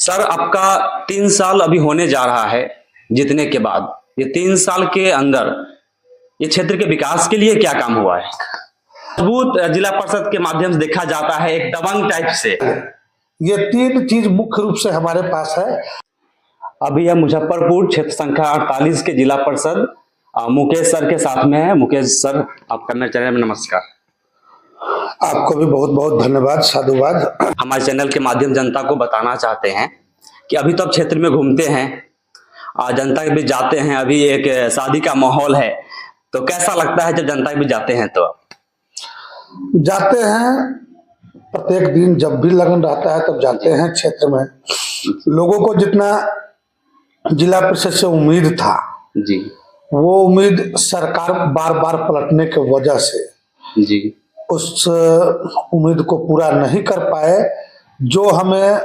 Sir आपका 3 साल अभी होने जा रहा है जीतने के बाद। ये 3 साल के अंदर ये क्षेत्र के विकास के लिए क्या काम हुआ है? मजबूत जिला परिषद के माध्यम से देखा जाता है, एक दबंग टाइप से। ये 3 चीज मुख्य रूप से हमारे पास है। अभी हम मुजफ्फरपुर क्षेत्र संख्या 48 के जिला परिषद मुकेश सर के साथ में है। मुकेश सर, आपका मेरे चैनल में नमस्कार। आपको भी बहुत बहुत धन्यवाद, साधुवाद। हमारे चैनल के माध्यम जनता को बताना चाहते हैं कि अभी तो आप क्षेत्र में घूमते हैं, जनता के बीच जाते हैं, अभी एक शादी का माहौल है, तो कैसा लगता है जब जनता के बीच जाते हैं? तो जाते हैं, प्रत्येक दिन जब भी लगन रहता है तब जाते हैं। क्षेत्र में लोगों को जितना जिला परिषद से उम्मीद था जी, वो उम्मीद सरकार बार बार पलटने की वजह से जी उस उम्मीद को पूरा नहीं कर पाए। जो हमें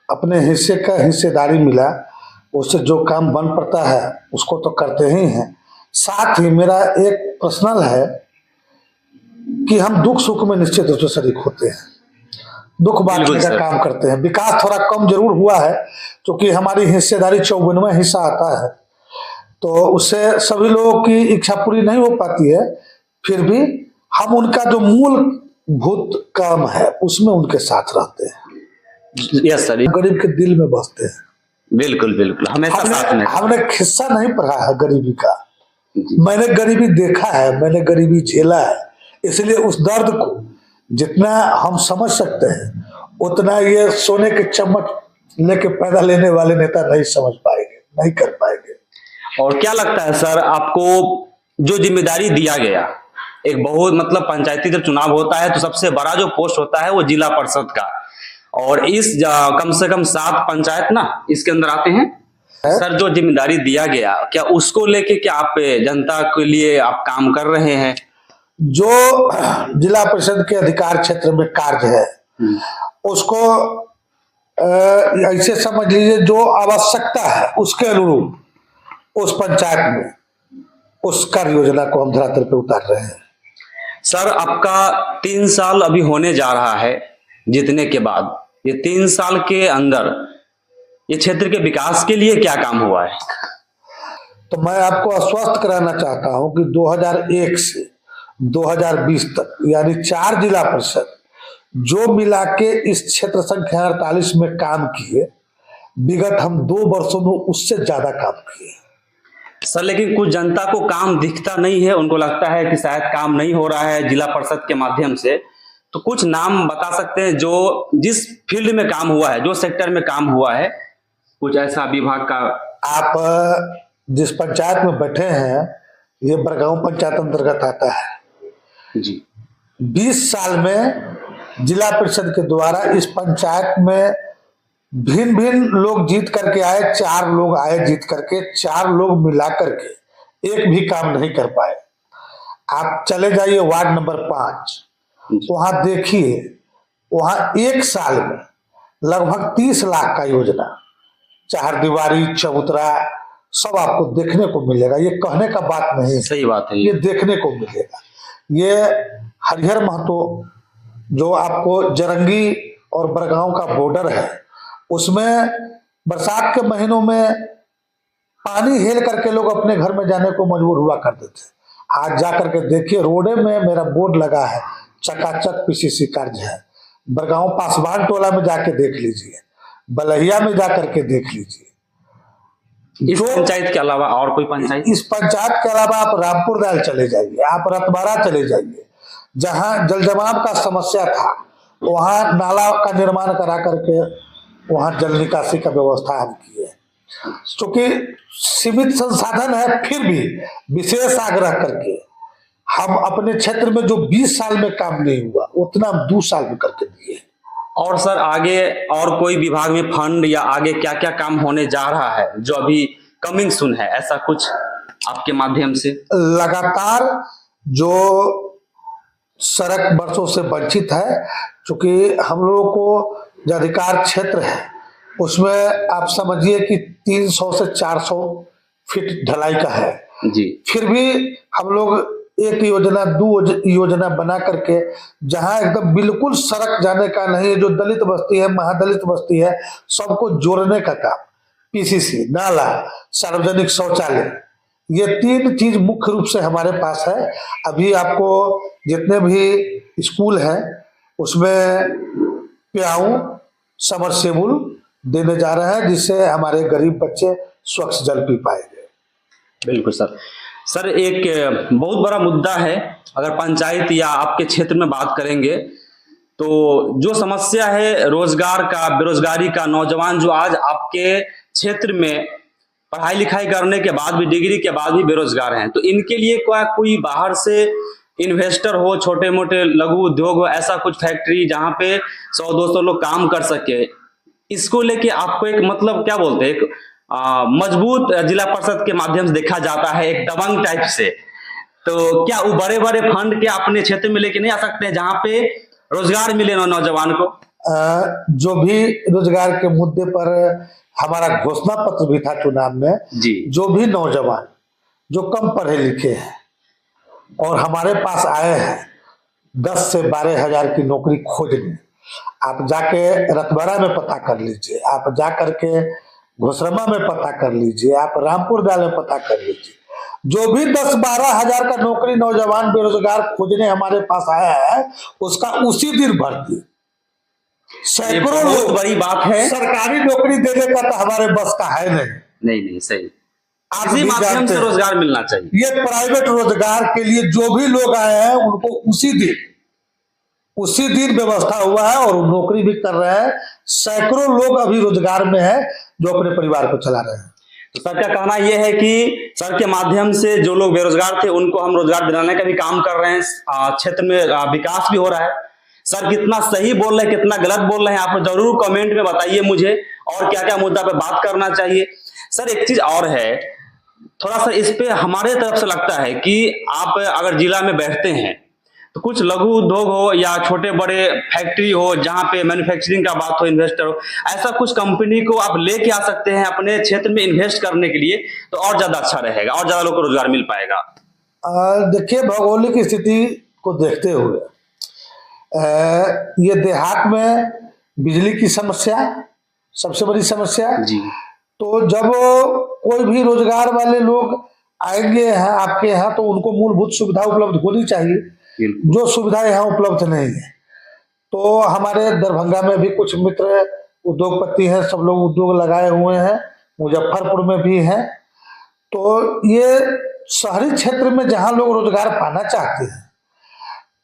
अपने हिस्से का हिस्सेदारी मिला, उससे जो काम बन पड़ता है उसको तो करते ही हैं। साथ ही मेरा एक पर्सनल है कि हम दुख सुख में निश्चित रूप से शरीक होते हैं, दुख बांटने का काम करते हैं। विकास थोड़ा कम जरूर हुआ है क्योंकि हमारी हिस्सेदारी 54वां हिस्सा आता है, तो उससे सभी लोगों की इच्छा पूरी नहीं हो पाती है। फिर भी हम उनका जो मूलभूत काम है उसमें उनके साथ रहते हैं। यस सर, गरीब के दिल में बसते हैं। बिल्कुल बिल्कुल, हमेशा साथ में। हमने किस्सा नहीं पढ़ा है गरीबी का, मैंने गरीबी देखा है, मैंने गरीबी झेला है, इसलिए उस दर्द को जितना हम समझ सकते हैं उतना ये सोने के चम्मच लेके पैदा लेने वाले नेता नहीं समझ पाएंगे, नहीं कर पाएंगे। और क्या लगता है सर आपको, जो जिम्मेदारी दिया गया, एक बहुत मतलब पंचायती जब चुनाव होता है तो सबसे बड़ा जो पोस्ट होता है वो जिला परिषद का, और इस कम से कम 7 पंचायत ना इसके अंदर आते हैं सर, जो जिम्मेदारी दिया गया, क्या उसको लेके क्या आप जनता के लिए आप काम कर रहे हैं? जो जिला परिषद के अधिकार क्षेत्र में कार्य है उसको ऐसे समझ लीजिए, जो आवश्यकता है उसके अनुरूप उस पंचायत में उस कार्य योजना को हम धरातल पे उतार रहे हैं। सर आपका 3 साल अभी होने जा रहा है जीतने के बाद। ये 3 साल के अंदर ये क्षेत्र के विकास के लिए क्या काम हुआ है? तो मैं आपको आश्वस्त कराना चाहता हूं कि 2001 से 2020 तक यानी 4 जिला परिषद जो मिला के इस क्षेत्र संख्या 48 में काम किए, विगत हम 2 वर्षों में उससे ज्यादा काम किए। सर लेकिन कुछ जनता को काम दिखता नहीं है, उनको लगता है कि शायद काम नहीं हो रहा है जिला परिषद के माध्यम से, तो कुछ नाम बता सकते हैं जो जिस फील्ड में काम हुआ है, जो सेक्टर में काम हुआ है, कुछ ऐसा विभाग का? आप जिस पंचायत में बैठे हैं ये बरगांव पंचायत अंतर्गत आता है जी। 20 साल में जिला परिषद के द्वारा इस पंचायत में भिन्न भिन्न लोग जीत करके आए, 4 लोग आए जीत करके, 4 लोग मिला करके एक भी काम नहीं कर पाए। आप चले जाइए वार्ड नंबर 5, वहां देखिए, वहां 1 साल में लगभग 30 लाख का योजना, 4 दीवारी, चबूतरा, सब आपको देखने को मिलेगा। ये कहने का बात नहीं है, सही बात है, ये देखने को मिलेगा। ये हरिहर महतो जो आपको जरंगी और बरगांव का बॉर्डर है, उसमें बरसात के महीनों में पानी हेल करके लोग अपने घर में जाने को मजबूर हुआ करते थे। आज जाकर के देखिए, रोडे में मेरा बोर्ड लगा है, चकाचक पीसीसी कार्य है। बरगांव पासवान टोला में जाके देख लीजिए, बलहिया में जाकर के देख लीजिए। इस पंचायत के अलावा और कोई पंचायत? इस पंचायत के अलावा आप रामपुर दाल चले जाइए, आप रतबारा चले जाइए, जहां जल जमाव का समस्या था वहां नाला का निर्माण करा करके वहां जल निकासी का व्यवस्था हम किए। क्योंकि सीमित संसाधन है, फिर भी विशेष आग्रह करके हम अपने क्षेत्र में जो 20 साल में काम नहीं हुआ उतना हम 2 साल में करके दिए। और सर आगे और कोई विभाग में फंड या आगे क्या क्या काम होने जा रहा है जो अभी कमिंग सून है, ऐसा कुछ आपके माध्यम से? लगातार जो सड़क वर्षों से वंचित है, क्योंकि हम लोगों को जो अधिकार क्षेत्र है उसमें आप समझिए कि 300 से 400 फीट ढलाई का है जी। फिर भी हम लोग एक योजना दो योजना बना करके, जहां एकदम बिल्कुल सड़क जाने का नहीं है, जो दलित बस्ती है, महादलित बस्ती है, सबको जोड़ने का काम, पीसीसी, नाला, सार्वजनिक शौचालय, ये 3 चीज मुख्य रूप से हमारे पास है। अभी आपको जितने भी स्कूल हैं उसमें प्याऊ, समरसेबुल देने जा रहे हैं, जिससे हमारे गरीब बच्चे स्वच्छ जल पी पाएंगे। बिल्कुल सर। सर एक बहुत बड़ा मुद्दा है, अगर पंचायत या आपके क्षेत्र में बात करेंगे तो जो समस्या है रोजगार का, बेरोजगारी का, नौजवान जो आज आपके क्षेत्र में पढ़ाई लिखाई करने के बाद भी, डिग्री के बाद भी बेरोजगार हैं, तो इनके लिए कोई बाहर से इन्वेस्टर हो, छोटे मोटे लघु उद्योग हो, ऐसा कुछ फैक्ट्री जहां पे 100-200 लोग काम कर सके, इसको लेके आपको एक मतलब क्या बोलते हैं, एक मजबूत जिला परिषद के माध्यम से देखा जाता है, एक दबंग टाइप से, तो क्या वो बड़े बड़े फंड के अपने क्षेत्र में लेके नहीं आ सकते हैं जहां पे रोजगार मिले नौजवान को? जो भी रोजगार के मुद्दे पर हमारा घोषणा पत्र भी था चुनाव में जी, जो भी नौजवान जो कम पढ़े लिखे हैं और हमारे पास आए हैं 10 से 12 हजार की नौकरी खोजने, आप जाके रतबरा में पता कर लीजिए, आप जा करके घोसरमा में पता कर लीजिए, आप रामपुर दाल में पता कर लीजिए, जो भी 10-12 हजार का नौकरी नौजवान बेरोजगार खोजने हमारे पास आया है, उसका उसी दिन भर्ती। सैकड़ों बहुत बड़ी बात है। सरकारी नौकरी देने का तो हमारे बस का है नहीं सही, आप इसी भी माध्यम जानते से हैं। रोजगार मिलना चाहिए। ये प्राइवेट रोजगार के लिए जो भी लोग आए हैं उनको उसी दिन व्यवस्था हुआ है और नौकरी भी कर रहे हैं। सैकड़ों लोग अभी रोजगार में है जो अपने परिवार को चला रहे हैं। तो सर का कहना यह है कि सर के माध्यम से जो लोग बेरोजगार थे उनको हम रोजगार दिलाने का भी काम कर रहे हैं, क्षेत्र में विकास भी हो रहा है। सर कितना सही बोल रहे हैं, कितना गलत बोल रहे हैं, आप जरूर कमेंट में बताइए मुझे, और क्या क्या मुद्दा पे बात करना चाहिए। सर एक चीज और है, थोड़ा सा इस पे हमारे तरफ से लगता है कि आप अगर जिला में बैठते हैं तो कुछ लघु उद्योग हो या छोटे बड़े फैक्ट्री हो जहां पे मैन्युफैक्चरिंग का बात हो, इन्वेस्टर हो, ऐसा कुछ कंपनी को आप लेके आ सकते हैं अपने क्षेत्र में इन्वेस्ट करने के लिए, तो और ज्यादा अच्छा रहेगा और ज्यादा लोग को रोजगार मिल पाएगा। देखिए, भौगोलिक स्थिति को देखते हुए ये देहात में बिजली की समस्या सबसे बड़ी समस्या जी, तो जब कोई भी रोजगार वाले लोग आएंगे हैं आपके यहाँ तो उनको मूलभूत सुविधा उपलब्ध होनी चाहिए, जो सुविधा यहाँ उपलब्ध नहीं है। तो हमारे दरभंगा में भी कुछ मित्र उद्योगपति हैं, सब लोग उद्योग लगाए हुए हैं, मुजफ्फरपुर में भी हैं। तो ये शहरी क्षेत्र में जहाँ लोग रोजगार पाना चाहते हैं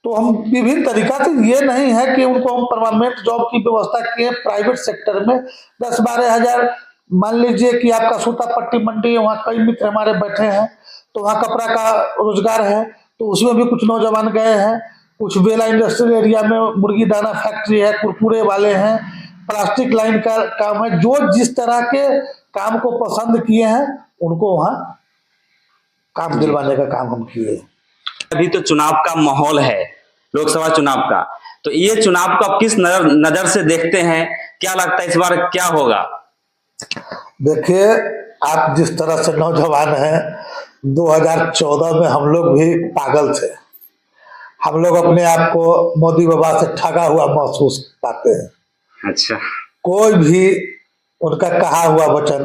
तो हम विभिन्न तरीका से, ये नहीं है कि उनको हम परमानेंट जॉब की व्यवस्था किए। प्राइवेट सेक्टर में 10-12 हजार, मान लीजिए कि आपका सूता पट्टी मंडी है, वहाँ कई मित्र हमारे बैठे हैं, तो वहाँ कपड़ा का रोजगार है, तो उसमें भी कुछ नौजवान गए हैं। कुछ बेला इंडस्ट्रियल एरिया में मुर्गी दाना फैक्ट्री है, कुरकुरे वाले हैं, प्लास्टिक लाइन का काम है। जो जिस तरह के काम को पसंद किए हैं उनको वहाँ काम दिलवाने का काम हम किए। अभी तो चुनाव का माहौल है, लोकसभा चुनाव का, तो ये चुनाव को आप किस नजर से देखते हैं? क्या लगता है इस बार क्या होगा? देखिए, आप जिस तरह से नौजवान हैं, 2014 में हम लोग भी पागल थे। हम लोग अपने आप को मोदी बाबा से ठगा हुआ महसूस पाते हैं। अच्छा, कोई भी उनका कहा हुआ वचन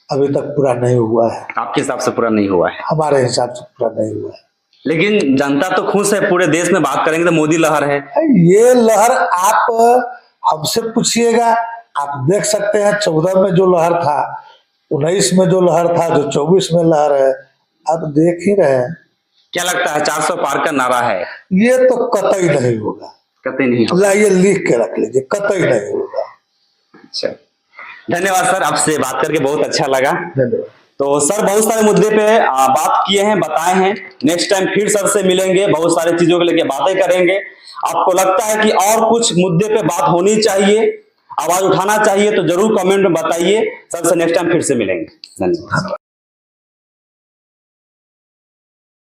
अभी तक पूरा नहीं हुआ है। आपके हिसाब से पूरा नहीं हुआ है? हमारे हिसाब से पूरा नहीं हुआ है। लेकिन जनता तो खुश है, पूरे देश में बात करेंगे तो मोदी लहर है। ये लहर आप हमसे पूछिएगा, आप देख सकते हैं 14 में जो लहर था, 19 में जो लहर था, जो 24 में लहर है, आप देख ही रहे हैं। क्या लगता है 400 पार का नारा है? ये तो कतई नहीं होगा, कतई नहीं होगा। ये लिख के रख लीजिए, कतई नहीं होगा। अच्छा, धन्यवाद सर, आपसे बात करके बहुत अच्छा लगा। धन्यवाद। तो सर बहुत सारे मुद्दे पे बात किए हैं, बताए हैं। नेक्स्ट टाइम फिर सर से मिलेंगे, बहुत सारी चीजों को लेके बातें करेंगे। आपको लगता है कि और कुछ मुद्दे पे बात होनी चाहिए, आवाज उठाना चाहिए, तो जरूर कमेंट में बताइए। सर से नेक्स्ट टाइम फिर से मिलेंगे। धन्यवाद।